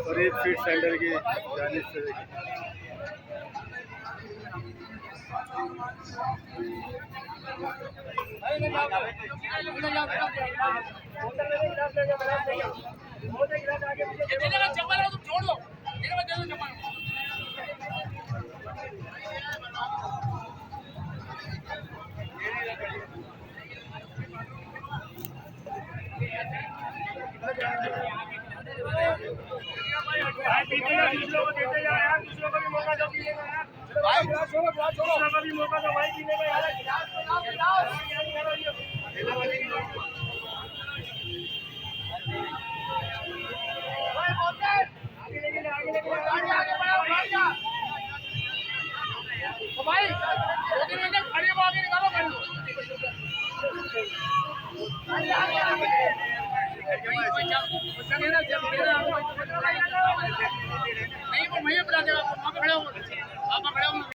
Farid feed centre की जानिब से दूसरों को देते जाओ यार, दूसरों को भी मौका दो पीने का यार। दूसरों को भी मौका दो भाई पीने का यार। भाई 2-3 मिनट खड़े हो आगे निकालो कर लो। नहीं वो मैं बुला देगा, आप खड़े हो।